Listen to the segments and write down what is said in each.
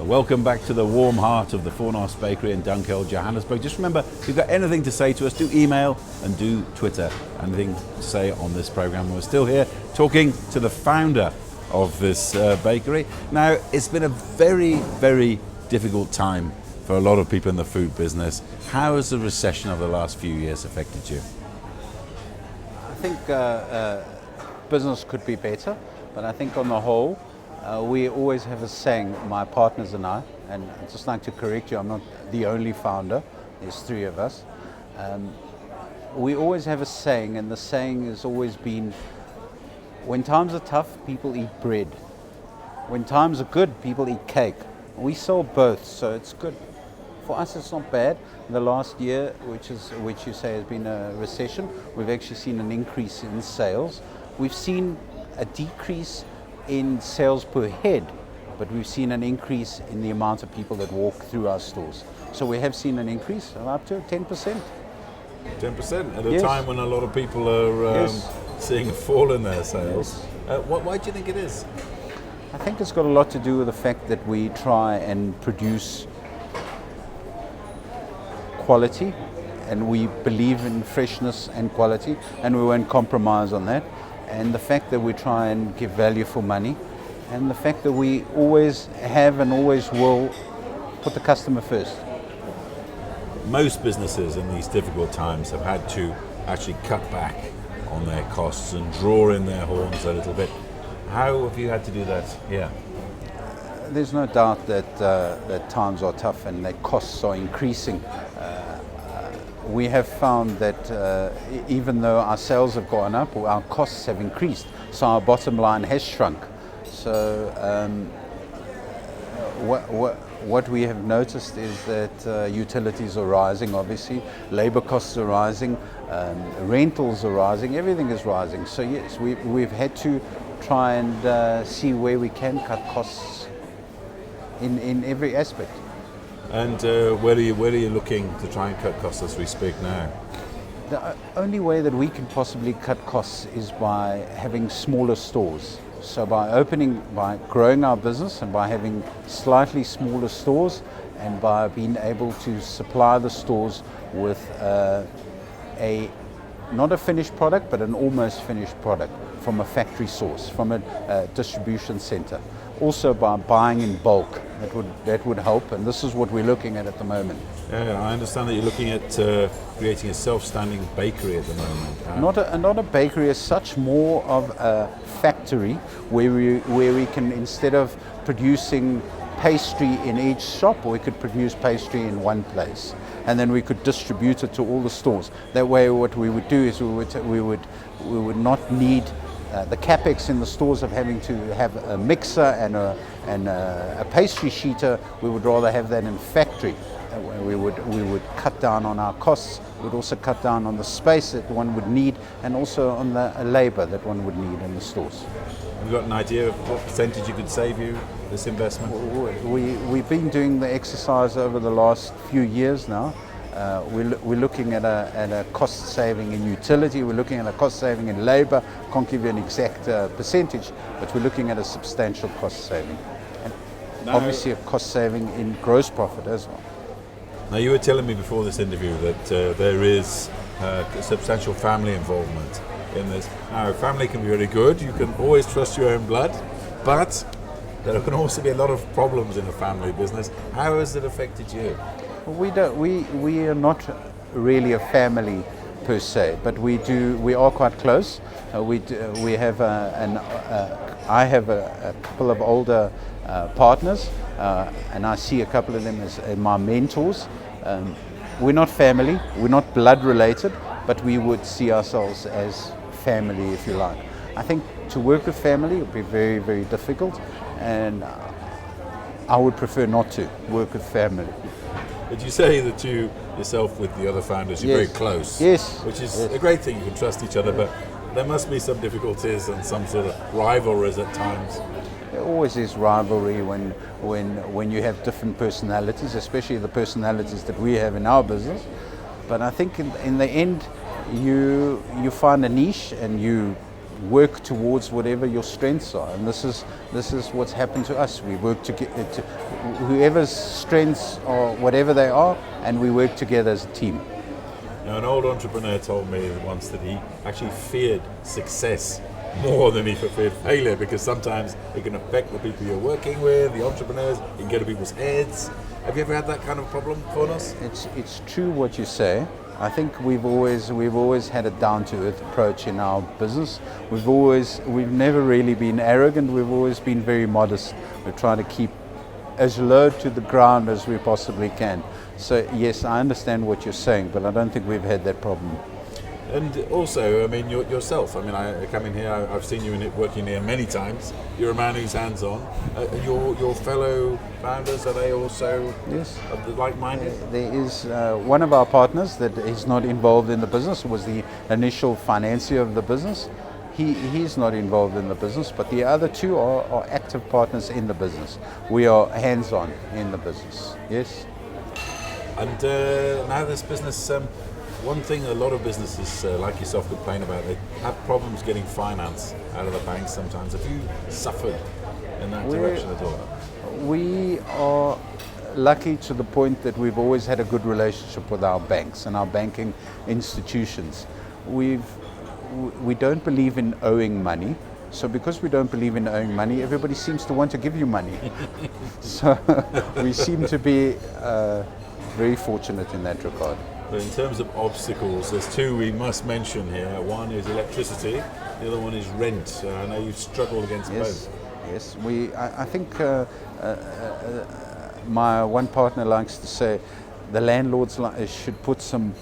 Welcome back to the warm heart of the Fournos Bakery in Dunkel, Johannesburg. Just remember, if you've got anything to say to us, do email and do Twitter. Anything to say on this program. We're still here talking to the founder of this bakery. Now, it's been a very, very difficult time for a lot of people in the food business. How has the recession of the last few years affected you? I think business could be better, but I think on the whole, we always have a saying, my partners and I, and I'd just like to correct you, I'm not the only founder, there's three of us. We always have a saying, and the saying has always been, when times are tough, people eat bread. When times are good, people eat cake. We sell both, so it's good. For us, it's not bad. In the last year, which you say has been a recession, we've actually seen an increase in sales. We've seen a decrease in sales per head, but we've seen an increase in the amount of people that walk through our stores. So we have seen an increase of up to 10%. 10% at a Yes. time when a lot of people are Yes. seeing a fall in their sales. Yes. Why do you think it is? I think it's got a lot to do with the fact that we try and produce quality, and we believe in freshness and quality, and we won't compromise on that. And the fact that we try and give value for money, and the fact that we always have and always will put the customer first. Most businesses in these difficult times have had to actually cut back on their costs and draw in their horns a little bit. How have you had to do that here? There's no doubt that times are tough and that costs are increasing. We have found that even though our sales have gone up, our costs have increased, so our bottom line has shrunk. So what we have noticed is that utilities are rising, obviously, labor costs are rising, rentals are rising, everything is rising. So yes, we've had to try and see where we can cut costs in every aspect. And where are you looking to try and cut costs as we speak now? The only way that we can possibly cut costs is by having smaller stores. So by growing our business and by having slightly smaller stores, and by being able to supply the stores with not a finished product, but an almost finished product from a factory source, from a distribution center. Also by buying in bulk, that would help, and this is what we're looking at the moment. Yeah, I understand that you're looking at creating a self-standing bakery at the moment. Not a bakery as such, more of a factory where we can, instead of producing pastry in each shop, we could produce pastry in one place, and then we could distribute it to all the stores. That way, what we would do is we would not need the capex in the stores of having to have a mixer and a pastry sheeter. We would rather have that in factory. We would cut down on our costs. We would also cut down on the space that one would need, and also on the labor that one would need in the stores. Have you got an idea of what percentage you could save you this investment? We've been doing the exercise over the last few years now. We're looking at a cost saving in utility, we're looking at a cost saving in labor. Can't give you an exact percentage, but we're looking at a substantial cost saving. And obviously a cost saving in gross profit as well. Now, you were telling me before this interview that there is substantial family involvement in this. Now, family can be very good, you can always trust your own blood, but there can also be a lot of problems in a family business. How has it affected you? We are not really a family per se, but we are quite close. I have a couple of older partners, and I see a couple of them as my mentors. We're not family, we're not blood related, but we would see ourselves as family, if you like. I think to work with family would be very, very difficult, and I would prefer not to work with family. Did you say that you yourself with the other founders, you're very close? Yes. Which is a great thing, you can trust each other, but there must be some difficulties and some sort of rivalries at times. There always is rivalry when you have different personalities, especially the personalities that we have in our business. But I think in the end, you find a niche and you work towards whatever your strengths are, and this is what's happened to us. We work to whoever's strengths are whatever they are, and we work together as a team. Now, an old entrepreneur told me once that he actually feared success more than he feared failure, because sometimes it can affect the people you're working with, the entrepreneurs. It can get to people's heads. Have you ever had that kind of problem, Fornos? It's true what you say. I think we've always had a down-to-earth approach in our business. We've never really been arrogant. We've always been very modest. We're trying to keep as low to the ground as we possibly can. So yes, I understand what you're saying, but I don't think we've had that problem. And also, I mean, yourself. I mean, I come in here. I've seen you working here many times. You're a man who's hands-on. Your fellow founders, are they also of the like-minded? There is one of our partners that is not involved in the business. Was the initial financier of the business. He's not involved in the business, but the other two are active partners in the business. We are hands-on in the business. Yes. And now this business. One thing a lot of businesses like yourself complain about, they have problems getting finance out of the banks sometimes. Have you suffered in that direction at all? We are lucky to the point that we've always had a good relationship with our banks and our banking institutions. We don't believe in owing money. So because we don't believe in owing money, everybody seems to want to give you money. So we seem to be very fortunate in that regard. But in terms of obstacles, there's two we must mention here. One is electricity, the other one is rent. I know you've struggled against both. Yes, I think my one partner likes to say the landlords should put some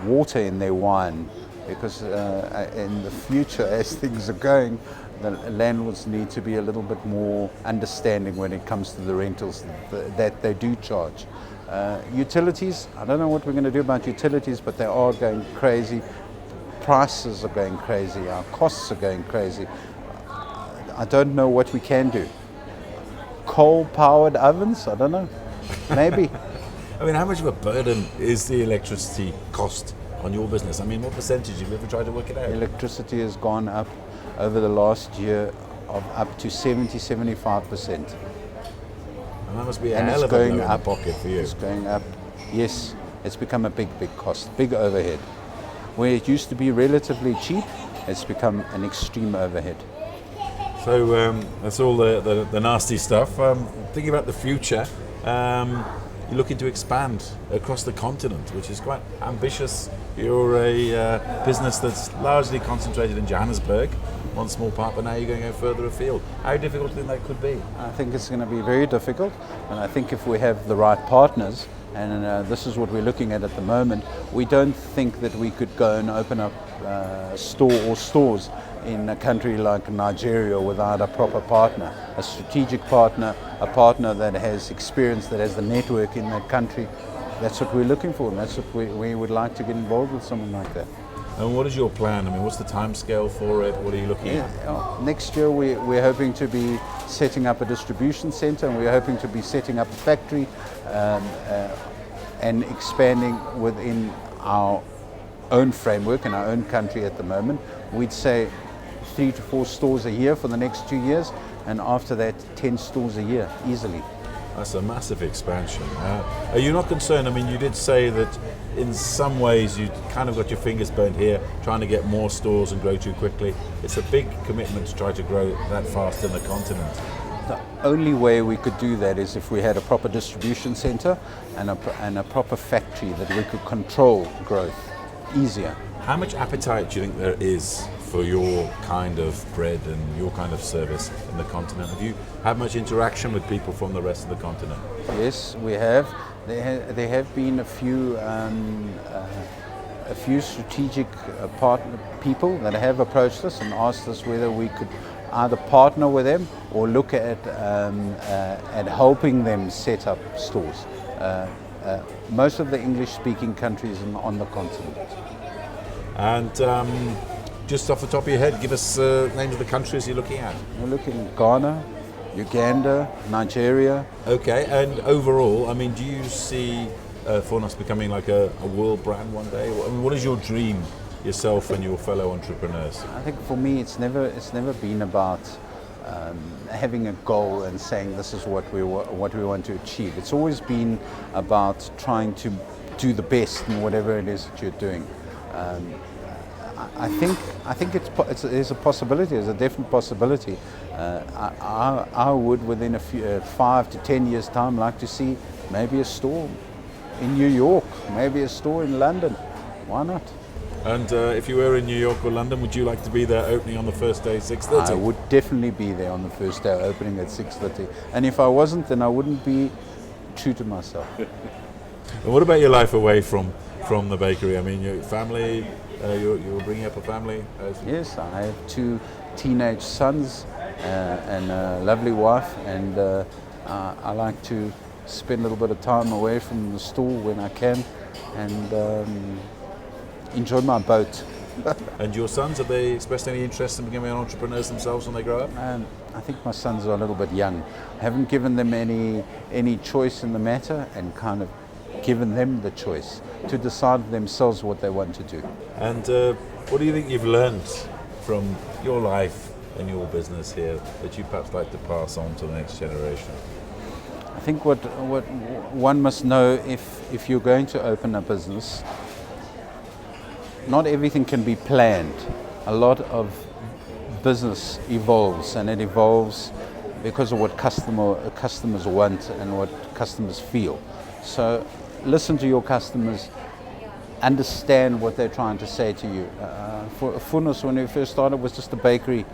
water in their wine, because in the future, as things are going, the landlords need to be a little bit more understanding when it comes to the rentals that they do charge. Utilities, I don't know what we're going to do about utilities, but they are going crazy. Prices are going crazy. Our costs are going crazy. I don't know what we can do. Coal-powered ovens? I don't know. Maybe. I mean, how much of a burden is the electricity cost on your business? I mean, what percentage? Have you ever tried to work it out? Electricity has gone up over the last year of up to 70-75%. And that must be a hell of a blow in the pocket for you. It's going up. Yes, it's become a big cost, big overhead. Where it used to be relatively cheap, it's become an extreme overhead. So that's all the nasty stuff. Thinking about the future, you're looking to expand across the continent, which is quite ambitious. You're a business that's largely concentrated in Johannesburg, one small part, but now you're going to go further afield. How difficult do you think that could be? I think it's going to be very difficult, and I think if we have the right partners, and this is what we're looking at the moment, we don't think that we could go and open up stores in a country like Nigeria without a proper partner, a strategic partner, a partner that has experience, that has the network in that country. That's what we're looking for, and that's what we would like to get involved with someone like that. And what is your plan? I mean, what's the time scale for it? What are you looking at? Next year we're hoping to be setting up a distribution center, and we're hoping to be setting up a factory and expanding within our own framework in our own country at the moment. We'd say 3 to 4 stores a year for the next 2 years, and after that 10 stores a year easily. That's a massive expansion. Are you not concerned? I mean, you did say that in some ways you kind of got your fingers burnt here, trying to get more stores and grow too quickly. It's a big commitment to try to grow that fast in the continent. The only way we could do that is if we had a proper distribution center and a proper factory that we could control growth easier. How much appetite do you think there is for your kind of bread and your kind of service in the continent? Have you had much interaction with people from the rest of the continent? Yes, we have. There have been a few strategic partner people that have approached us and asked us whether we could either partner with them or look at helping them set up stores. Most of the English-speaking countries on the continent. And just off the top of your head, give us names of the countries you're looking at. We're looking at Ghana, Uganda, Nigeria. Okay, and overall, I mean, do you see Fournos becoming like a world brand one day? I mean, what is your dream yourself and your fellow entrepreneurs? I think for me, it's never been about having a goal and saying this is what we want to achieve. It's always been about trying to do the best in whatever it is that you're doing. I think there's a possibility. There's a definite possibility. I would, within a few 5 to 10 years' time, like to see maybe a store in New York, maybe a store in London. Why not? And if you were in New York or London, would you like to be there opening on the first day, 6:30? I would definitely be there on the first day, opening at 6:30. And if I wasn't, then I wouldn't be true to myself. And what about your life away from the bakery? I mean, your family, you're bringing up a family? Yes, I have 2 teenage sons and a lovely wife, and I like to spend a little bit of time away from the store when I can, and enjoy my boat. And your sons, have they expressed any interest in becoming entrepreneurs themselves when they grow up? I think my sons are a little bit young. I haven't given them any choice in the matter, and kind of given them the choice to decide themselves what they want to do. And what do you think you've learned from your life and your business here that you perhaps like to pass on to the next generation? I think what one must know, if you're going to open a business, not everything can be planned. A lot of business evolves, and it evolves because of what customers want and what customers feel. So listen to your customers, understand what they're trying to say to you. For Fournos, when we first started, was just a bakery,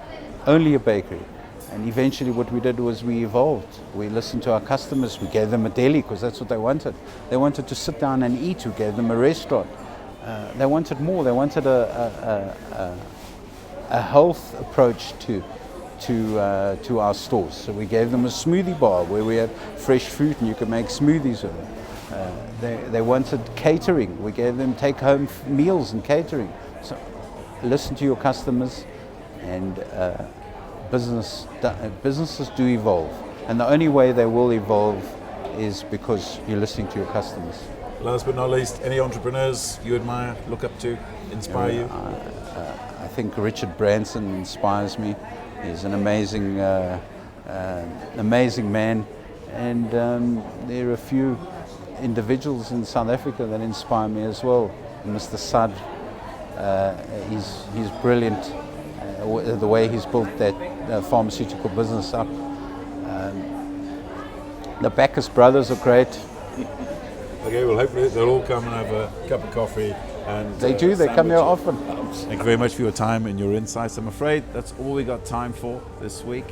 only a bakery. And eventually what we did was we evolved. We listened to our customers, we gave them a deli because that's what they wanted. They wanted to sit down and eat, we gave them a restaurant. They wanted more, they wanted a health approach to our stores. So we gave them a smoothie bar where we had fresh fruit and you could make smoothies with them. They wanted catering, we gave them take-home meals and catering. So listen to your customers, and businesses do evolve, and the only way they will evolve is because you're listening to your customers. Last but not least, any entrepreneurs you admire, look up to, inspire you? I think Richard Branson inspires me. He's an amazing man, and there are a few individuals in South Africa that inspire me as well. Mr. Sad, he's brilliant. The way he's built that pharmaceutical business up. The Bacchus brothers are great. Okay, well hopefully they'll all come and have a cup of coffee. And they do, they come here often. Thank you very much for your time and your insights. I'm afraid that's all we got time for this week.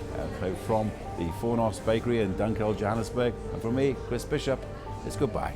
From the Fournos Bakery in Johannesburg, and from me, Chris Bishop, it's goodbye.